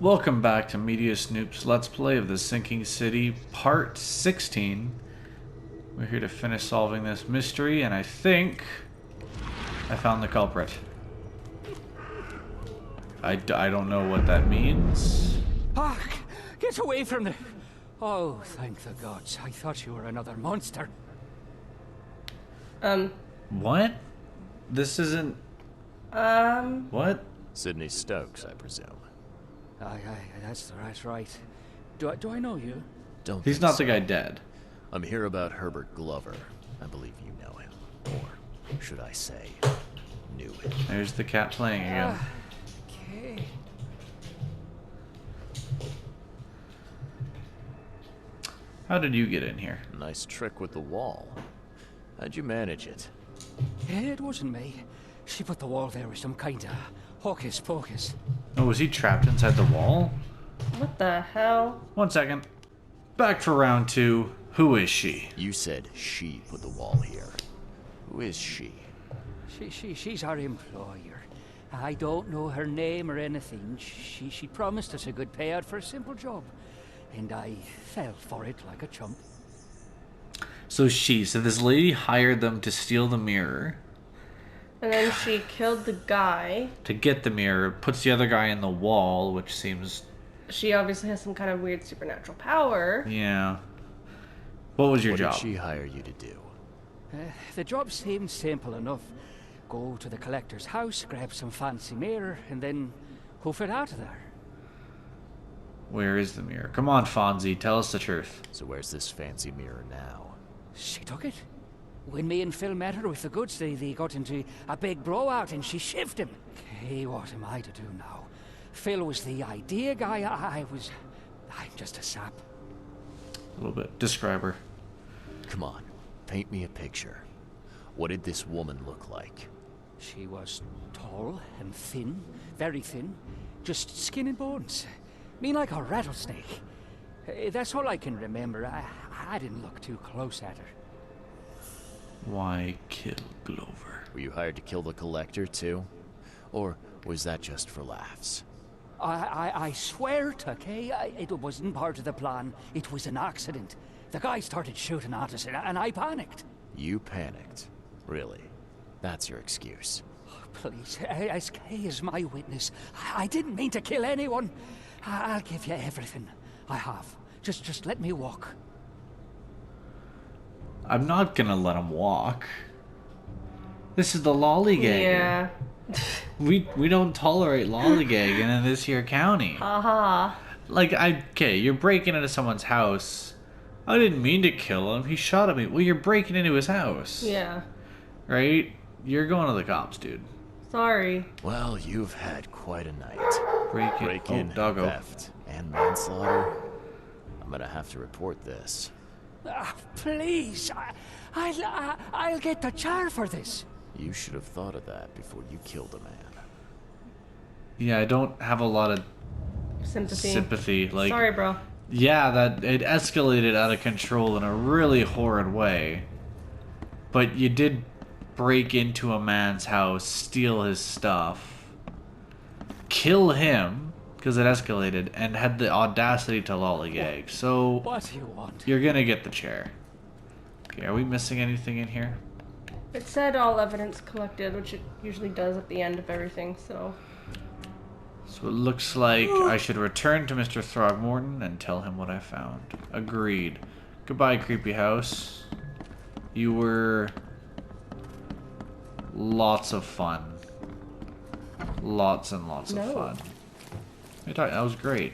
Welcome back to MediaSnoop's Let's Play of the Sinking City, Part 16. We're here to finish solving this mystery, and I think I found the culprit. I don't know what that means. Ah, get away from the... Oh, thank the gods. I thought you were another monster. What? This isn't... What? Sydney Stokes, I presume. Aye, that's right. Do I know you? Don't He's think not so. the guy dead. I'm here about Herbert Glover. I believe you know him. Or, should I say, knew him. There's the cat playing again. Okay. How did you get in here? Nice trick with the wall. How'd you manage it? It wasn't me. She put the wall there with some kind of hocus pocus. Oh, was he trapped inside the wall? What the hell? 1 second. Back for round 2. Who is she? You said she put the wall here. Who is she? She's our employer. I don't know her name or anything. She promised us a good payout for a simple job. And I fell for it like a chump. So this lady hired them to steal the mirror. And then she killed the guy. To get the mirror, puts the other guy in the wall, which seems... She obviously has some kind of weird supernatural power. Yeah. What was your What job? did she hire you to do? The job seemed simple enough. Go to the collector's house, grab some fancy mirror, and then hoof it out of there. Where is the mirror? Come on, Fonzie, tell us the truth. So where's this fancy mirror now? She took it. When me and Phil met her with the goods, they got into a big blowout and she shivved him. Okay, what am I to do now? Phil was the idea guy, I'm just a sap. A little bit. Describe her. Come on, paint me a picture. What did this woman look like? She was tall and thin, very thin, just skin and bones. Mean like a rattlesnake. That's all I can remember. I didn't look too close at her. Why kill Glover? Were you hired to kill the collector too? Or was that just for laughs? I swear to okay, it wasn't part of the plan. It was an accident. The guy started shooting at us and I panicked. You panicked? Really? That's your excuse? Oh, please, SK is my witness. I didn't mean to kill anyone. I'll give you everything. I have. Just let me walk. I'm not gonna let him walk. This is the lollygagger. Yeah. We don't tolerate lollygagging in this here county. Haha. Like, okay, you're breaking into someone's house. I didn't mean to kill him. He shot at me. Well, you're breaking into his house. Yeah. Right? You're going to the cops, dude. Sorry. Well, you've had quite a night. Break-in, doggo. theft, and manslaughter. I'm gonna have to report this. Please, I'll get the char for this. You should have thought of that before you killed a man. Yeah, I don't have a lot of Sympathy. Like, Sorry, bro. yeah, that it escalated out of control in a really horrid way. But you did break into a man's house, steal his stuff, kill him because it escalated, and had the audacity to lollygag. So What do you want? you're gonna get the chair. Okay, are we missing anything in here? It said all evidence collected, which it usually does at the end of everything, so... So it looks like I should return to Mr. Throgmorton and tell him what I found. Agreed. Goodbye, creepy house. You were lots of fun. Lots and lots of fun. That was great.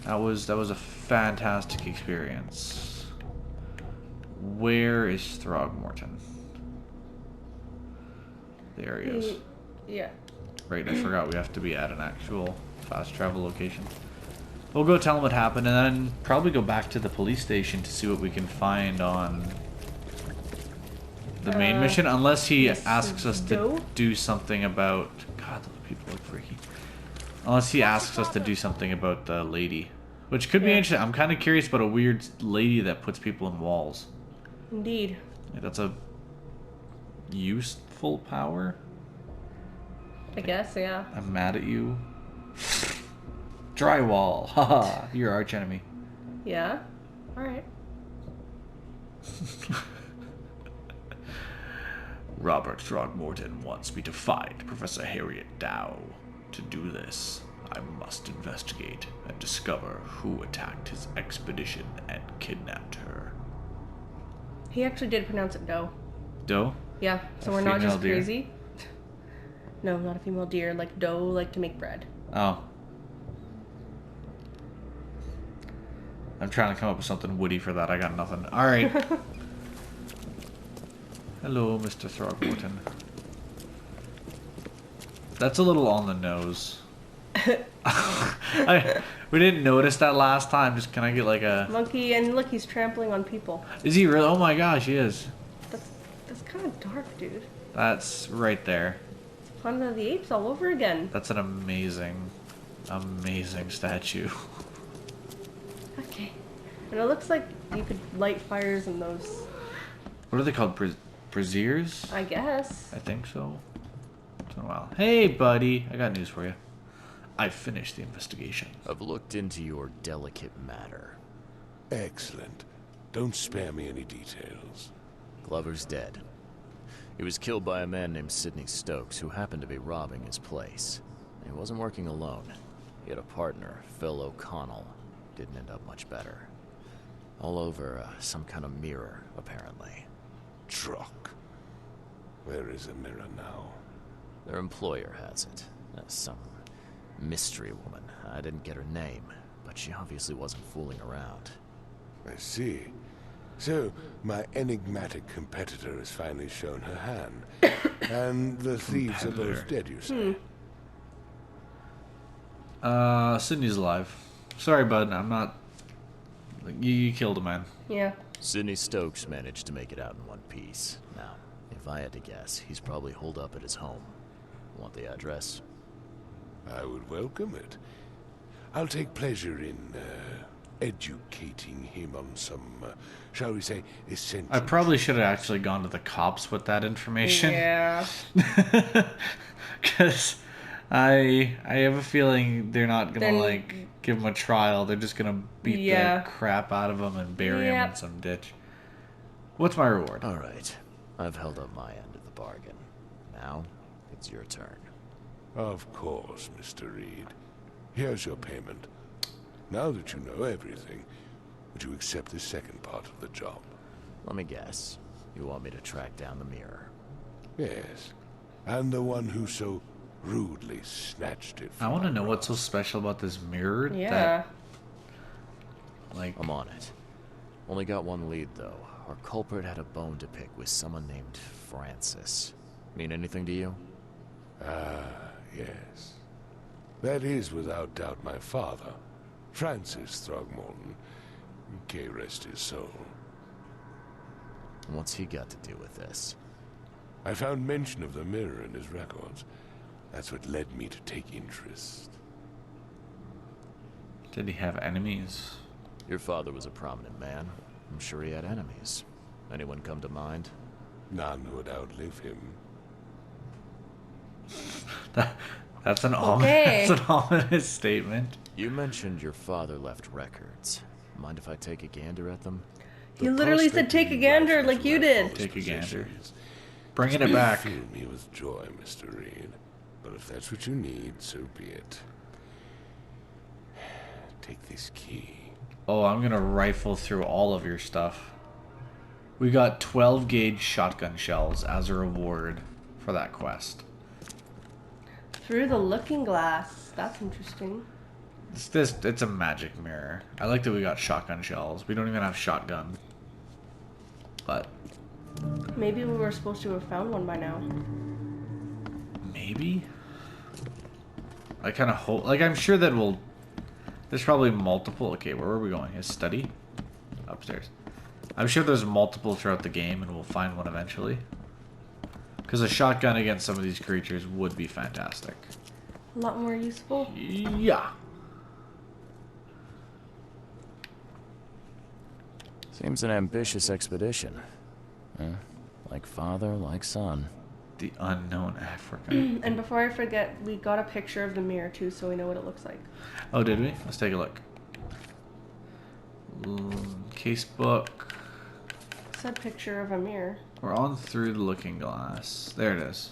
That was a fantastic experience. Where is Throgmorton? There he is. Yeah. Right, I forgot we have to be at an actual fast travel location. We'll go tell him what happened and then probably go back to the police station to see what we can find on the main mission, unless he asks us to do something about... God, those people look freaky. Unless he asks us to do something about the lady. Which could be interesting. I'm kind of curious about a weird lady that puts people in walls. Indeed. Like, that's a useful power? I guess, yeah. I'm mad at you. Drywall. Haha, your arch enemy. Yeah? Alright. Robert Throgmorton wants me to find Professor Harriet Dow. To do this, I must investigate and discover who attacked his expedition and kidnapped her. He actually did pronounce it doe. Doe? Yeah, so A we're not just female deer? crazy. No, not a female deer, like doe, like to make bread. Oh. I'm trying to come up with something witty for that. I got nothing. Alright. Hello, Mr. Throgmorton. That's a little on the nose. We didn't notice that last time. Just can I get like a... Monkey, and look, he's trampling on people. Is he really? Oh my gosh, he is. That's kind of dark, dude. That's right there. Planet of the Apes all over again. That's an amazing, amazing statue. Okay. And it looks like you could light fires in those, What are they called? Braziers? I guess. I think so. It's been a while. Hey, buddy. I got news for you. I finished the investigation. I've looked into your delicate matter. Excellent. Don't spare me any details. Glover's dead. He was killed by a man named Sidney Stokes, who happened to be robbing his place. He wasn't working alone. He had a partner, Phil O'Connell. Didn't end up much better. All over some kind of mirror, apparently. Truck. Where is the mirror now? Their employer has it. Some mystery woman. I didn't get her name, but she obviously wasn't fooling around. I see. So, my enigmatic competitor has finally shown her hand. And the thieves are both dead, you say? Sydney's alive. Sorry, bud. I'm not... You killed a man. Yeah. Sidney Stokes managed to make it out in one piece. Now, if I had to guess, he's probably holed up at his home. Want the address? I would welcome it. I'll take pleasure in, educating him on some, shall we say, essential... I probably should have actually gone to the cops with that information. Yeah. Because I have a feeling they're not going to, like, give him a trial. They're just going to beat the crap out of him and bury him in some ditch. What's my reward? All right. I've held up my end of the bargain. Now, it's your turn. Of course, Mr. Reed. Here's your payment. Now that you know everything, would you accept the second part of the job? Let me guess. You want me to track down the mirror? Yes. And the one who so rudely snatched it from I want to my know what's so grasp. special about this mirror. Yeah. That, like, I'm on it. Only got one lead, though. Our culprit had a bone to pick with someone named Francis. Mean anything to you? Yes. That is without doubt my father, Francis Throgmorton. May rest his soul. What's he got to do with this? I found mention of the mirror in his records. That's what led me to take interest. did he have enemies? Your father was a prominent man. I'm sure he had enemies. Anyone come to mind? None would outlive him. That's an Okay. that's an ominous statement. You mentioned your father left records. Mind if I take a gander at them? He The literally said prospect take of a you gander rifling like through you my did. father's Take a gander. possessions Bringing it back. fill me with joy, Mr. Reed. But if that's what you need, so be it. Take this key. Oh, I'm gonna rifle through all of your stuff. We got 12 gauge shotgun shells as a reward for that quest. Through the looking glass. That's interesting. It's a magic mirror. I like that we got shotgun shells. We don't even have shotgun. But Maybe we were supposed to have found one by now. maybe? I kind of hope... Like, I'm sure that we'll... There's probably multiple... Okay, where are we going? His study? Upstairs. I'm sure there's multiple throughout the game, and we'll find one eventually. Because a shotgun against some of these creatures would be fantastic. A lot more useful. Yeah. Seems an ambitious expedition. Like father, like son. The unknown Africa. And before I forget, we got a picture of the mirror too, so we know what it looks like. Oh, did we? Let's take a look. Casebook. Said picture of a mirror. We're on through the looking glass. There it is.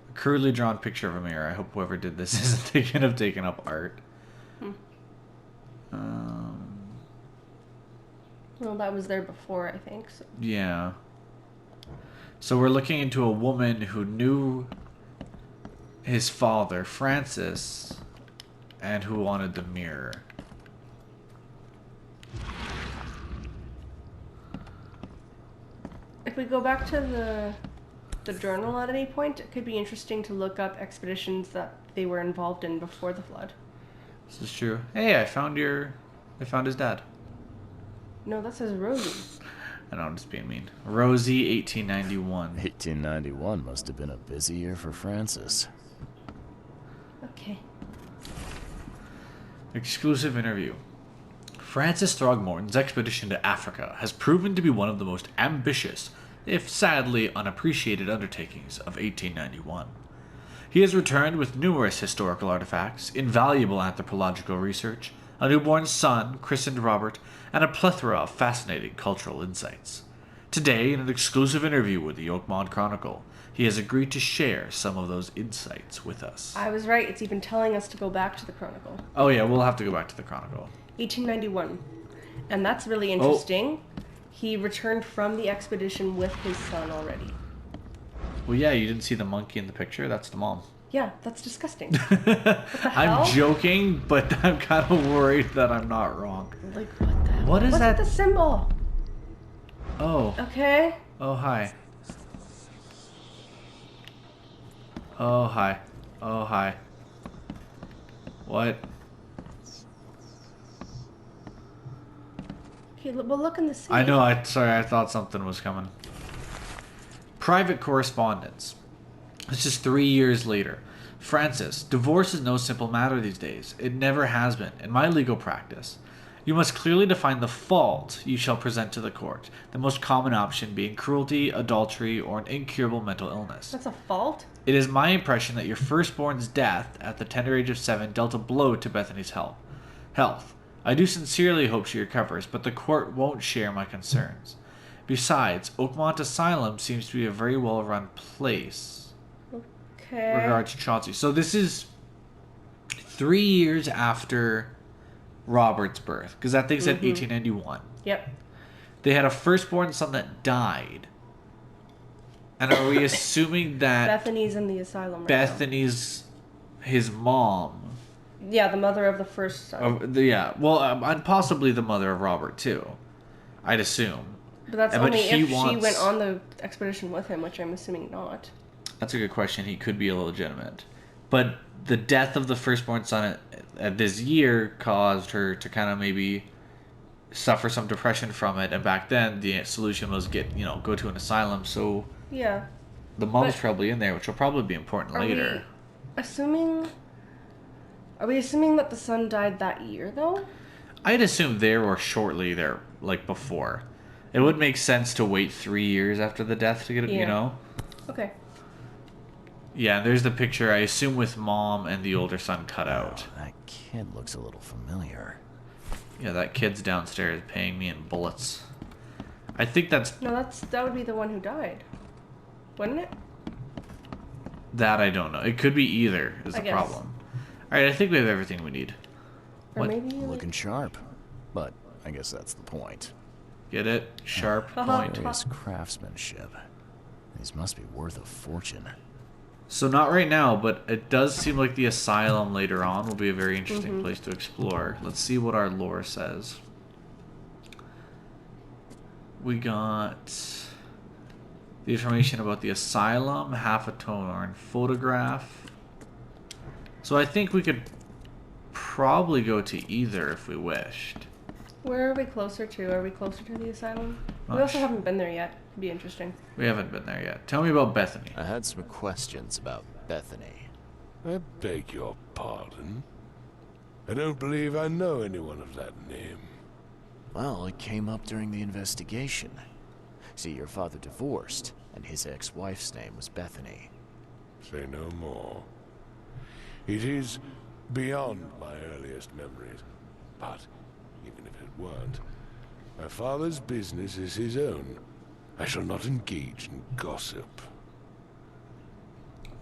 A crudely drawn picture of a mirror. I hope whoever did this isn't thinking of taking up art. Well, that was there before, I think. So. Yeah. So we're looking into a woman who knew his father, Francis, and who wanted the mirror. If we go back to the journal at any point, it could be interesting to look up expeditions that they were involved in before the flood. This is true. Hey, I found his dad. No, that says Rosie. I know, I'm just being mean. Rosie, 1891. 1891 must have been a busy year for Francis. Okay. Exclusive interview. Francis Throgmorton's expedition to Africa has proven to be one of the most ambitious, if sadly unappreciated undertakings of 1891. He has returned with numerous historical artifacts, invaluable anthropological research, a newborn son, christened Robert, and a plethora of fascinating cultural insights. Today, in an exclusive interview with the Oakmont Chronicle, he has agreed to share some of those insights with us. I was right. It's even telling us to go back to the Chronicle. Oh yeah, we'll have to go back to the Chronicle. 1891. And that's really interesting. He returned from the expedition with his son already. Well, yeah, you didn't see the monkey in the picture? That's the mom. Yeah, that's disgusting. What the hell? I'm joking, but I'm kind of worried that I'm not wrong. Like, what the hell? What is What's that? the symbol? Oh. Okay. Oh, hi. Oh, hi. Oh, hi. What? Okay, well, look in the sea. I know, sorry, I thought something was coming. Private correspondence. This is 3 years later. Francis, divorce is no simple matter these days. It never has been, in my legal practice. You must clearly define the fault you shall present to the court, the most common option being cruelty, adultery, or an incurable mental illness. That's a fault? It is my impression that your firstborn's death at the tender age of 7 dealt a blow to Bethany's health. I do sincerely hope she recovers, but the court won't share my concerns. Besides, Oakmont Asylum seems to be a very well-run place. Okay. Regards to Chauncey. So this is 3 years after Robert's birth, because that thing said 1891. Yep. They had a firstborn son that died. And are we assuming that Bethany's in the asylum right Bethany's his mom? now. Yeah, the mother of the first son. Yeah, well, and possibly the mother of Robert too. I'd assume. But that's But only he if she wants- went on the expedition with him, which I'm assuming not. That's a good question. He could be illegitimate. But the death of the firstborn son at this year caused her to kind of maybe suffer some depression from it. And back then, the solution was go to an asylum. So Yeah. the mom's But- probably in there, which will probably be important later. Are we assuming that the son died that year, though? I'd assume there or shortly there, like before. It would make sense to wait 3 years after the death to get it, Yeah. Okay. Yeah, there's the picture, I assume, with mom and the older son cut out. Oh, that kid looks a little familiar. Yeah, that kid's downstairs paying me in bullets. I think that's... No, that would be the one who died. Wouldn't it? That I don't know. It could be either, is I the guess. problem. Alright, I think we have everything we need. Or What? maybe Looking sharp. But I guess that's the point. Get it? Sharp Haha. point. Curious craftsmanship. These must be worth a fortune. So not right now, but it does seem like the asylum later on will be a very interesting place to explore. Let's see what our lore says. We got the information about the asylum, half a tone photograph. So I think we could probably go to either if we wished. Where are we closer to? Are we closer to the asylum? We Not also sh- haven't been there yet. Could be interesting. We haven't been there yet. Tell me about Bethany. I had some questions about Bethany. I beg your pardon. I don't believe I know anyone of that name. Well, it came up during the investigation. See, your father divorced, and his ex-wife's name was Bethany. Say no more. It is beyond my earliest memories. But, even if it weren't, my father's business is his own. I shall not engage in gossip.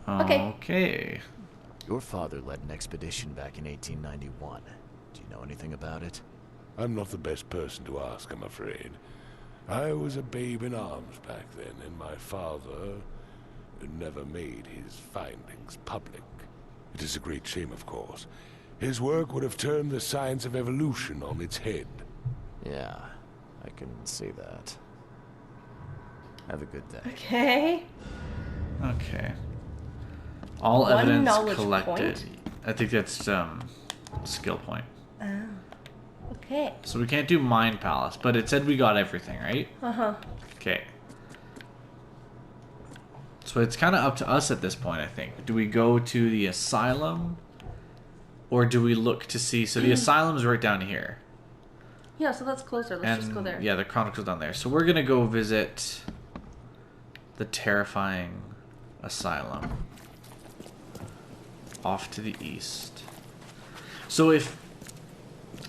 Okay. Okay. Your father led an expedition back in 1891. Do you know anything about it? I'm not the best person to ask, I'm afraid. I was a babe in arms back then, and my father never made his findings public. It is a great shame, of course. His work would have turned the science of evolution on its head. Yeah, I can see that. Have a good day. Okay. Okay. All One evidence knowledge collected. point. I think that's skill point. Oh. Okay. So we can't do Mind Palace, but it said we got everything, right? Uh-huh. Okay. So it's kind of up to us at this point, I think. Do we go to the asylum? Or do we look to see... So the asylum's right down here. Yeah, so that's closer. Let's just go there. Yeah, the Chronicle's down there. So we're going to go visit the terrifying asylum. Off to the east. So if...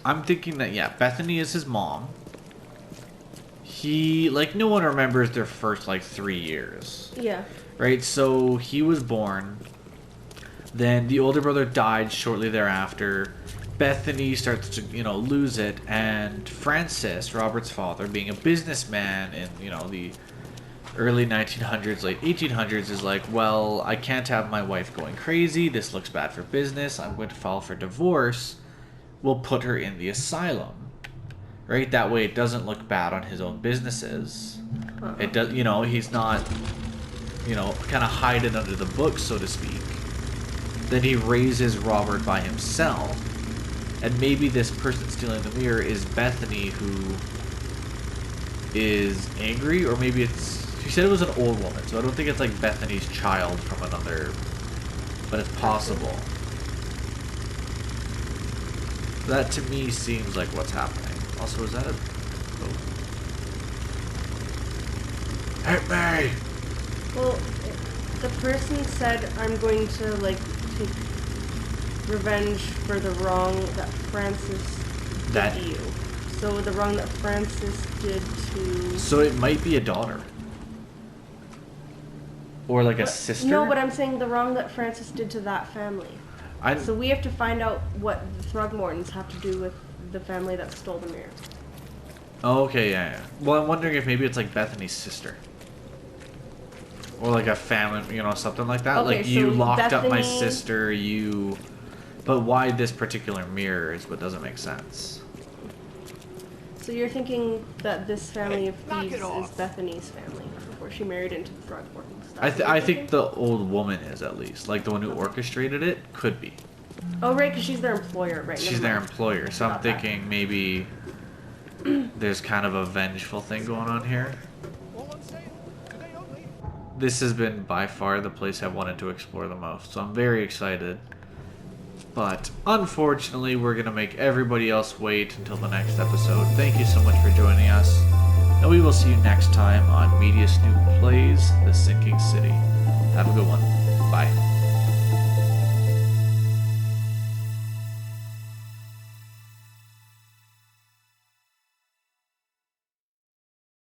I'm thinking that, yeah, Bethany is his mom. He... Like, no one remembers their first, 3 years. Yeah. Right? So he was born. Then the older brother died shortly thereafter. Bethany starts to, lose it. And Francis, Robert's father, being a businessman in, the early 1900s, late 1800s, is like, well, I can't have my wife going crazy. This looks bad for business. I'm going to file for divorce. We'll put her in the asylum. Right? That way it doesn't look bad on his own businesses. It does, he's not, kind of hiding under the book, so to speak. Then he raises Robert by himself. And maybe this person stealing the mirror is Bethany, who is angry, or maybe it's... She said it was an old woman, so I don't think it's like Bethany's child from another... But it's possible. That to me seems like what's happening. Also, is that a... Oh. Hit me! Well, the person said, I'm going to, take revenge for the wrong that Francis did to you. So the wrong that Francis did to... So it might be a daughter. Or like a sister? No, but I'm saying the wrong that Francis did to that family. So we have to find out what the Throgmortons have to do with the family that stole the mirror. Oh, okay, yeah. Well, I'm wondering if maybe it's like Bethany's sister. Or like a family, something like that. Okay, like, you so locked up my Bethany- sister, you... But why this particular mirror is what doesn't make sense. So you're thinking that this family of thieves is Bethany's family before she married into the Throgmortons? I think the old woman is, at least. Like, the one who orchestrated it could be. Oh, right, because she's their employer, right? She's their employer, so I'm thinking maybe there's kind of a vengeful thing going on here. This has been by far the place I've wanted to explore the most, so I'm very excited. But unfortunately, we're going to make everybody else wait until the next episode. Thank you so much for joining us, and we will see you next time on MediaSnoop Plays The Sinking City. Have a good one. Bye.